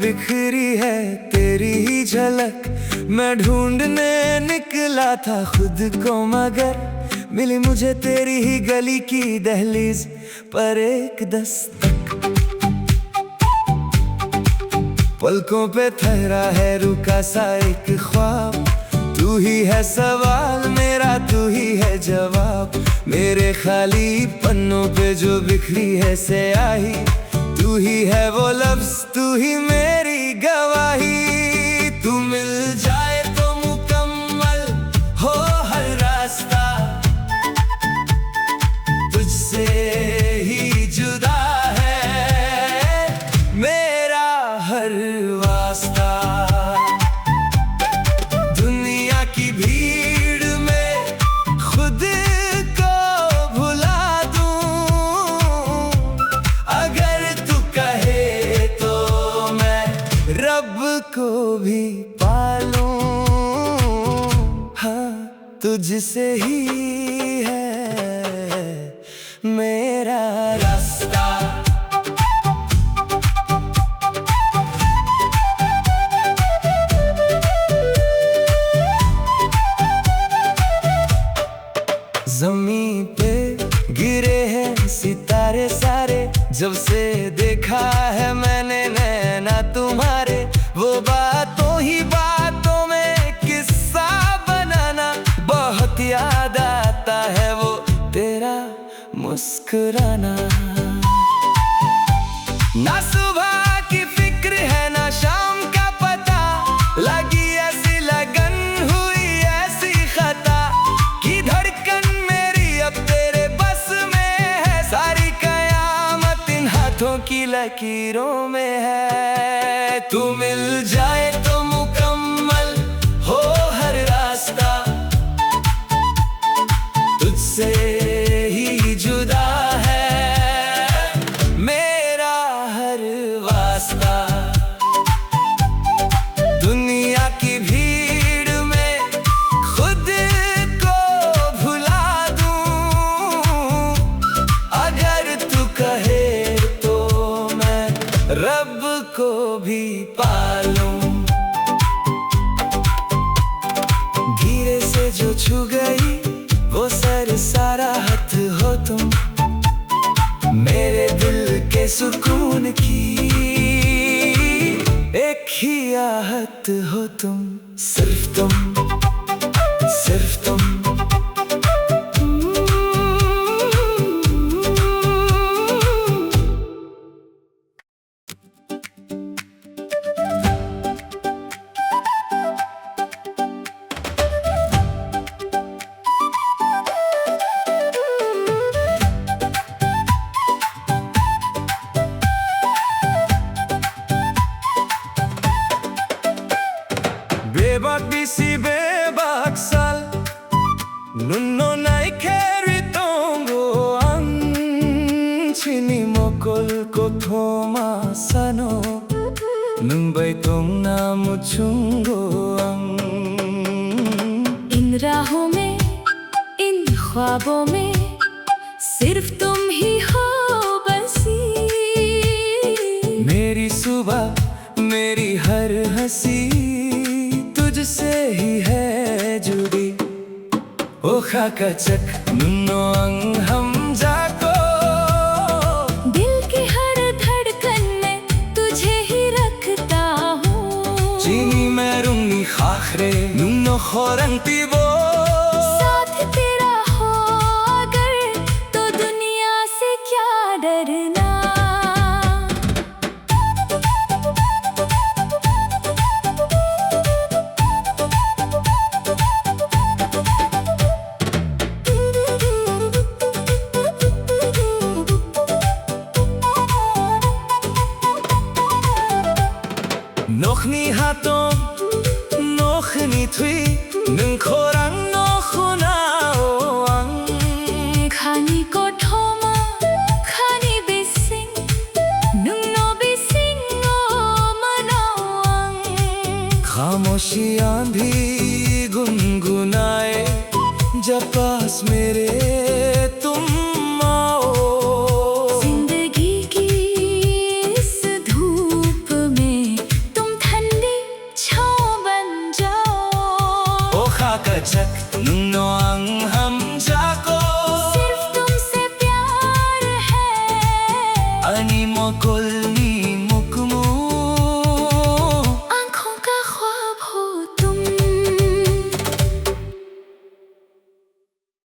बिखरी है तेरी ही झलक। मैं ढूंढने निकला था खुद को, मगर मिली मुझे तेरी ही गली की दहलीज पर एक दस्तक। पलकों पे ठहरा है रुका सा एक ख्वाब, तू ही है सवाल मेरा, तू ही है जवाब। मेरे खाली पन्नों पे जो बिखरी है स्याही, तू ही है वो लफ्ज, तू ही मेरी गवाही। तू मिल जाए तो मुकम्मल हो हर रास्ता, तुझसे ही जुदा है मेरा हर वास्ता। दुनिया की भीड़ में खुद को भुला दूं, अगर तू कहे तो मैं रब को भी पालूं। हाँ, तुझसे ही है मेरा रास्ता। ज़मीं पे गिरे हैं सितारे सारे, जब से देखा है मैंने नैना तुम्हारे। वो बातों ही बातों में किस्सा बनाना, बहुत याद आता है वो तेरा मुस्कुराना। ना सुबह की फिक्र है ना शाम का पता, लगी ऐसी लगन हुई ऐसी खता कि धड़कन मेरी अब तेरे बस में है। सारी कयामत इन हाथों की लकीरों में है। तू मिल जाए तो मुकम्मल हो हर रास्ता, तुझसे ही जुदा है मेरा हर वास्ता। दुनिया की भीड़ में खुद को भुला दूं, अगर तू कहे तो मैं रब को भी पालूं। धीरे से जो छू गई वो सर सारा हाथ हो तुम, मेरे दिल के सुकून की एक ही आहत हो तुम। सिर्फ तुम, सिर्फ तुम। Bisi bebak sal nunno nai keritongo an chini mokol ko thoma sano nungbai tong na muchungo ang। इन राहों में इन ख्वाबों में सिर्फ तुम ही हो बसी, मेरी सुबह मेरी हर हंसी तुझसे ही है जुड़ी। ओ खाकचक नुनो अंग हम जाको, दिल की हर धड़कन में तुझे ही रखता हूँ। चीनी मैं रूंगी खाखरे नुनो खोरंती वो, साथ तेरा हो अगर तो दुनिया से क्या डरना। Nochni hatom, nochni tui, nung khorang nochuna oang. Khani ko thoma, khani bising, nung no bising o manoang. Khamoshi आंधी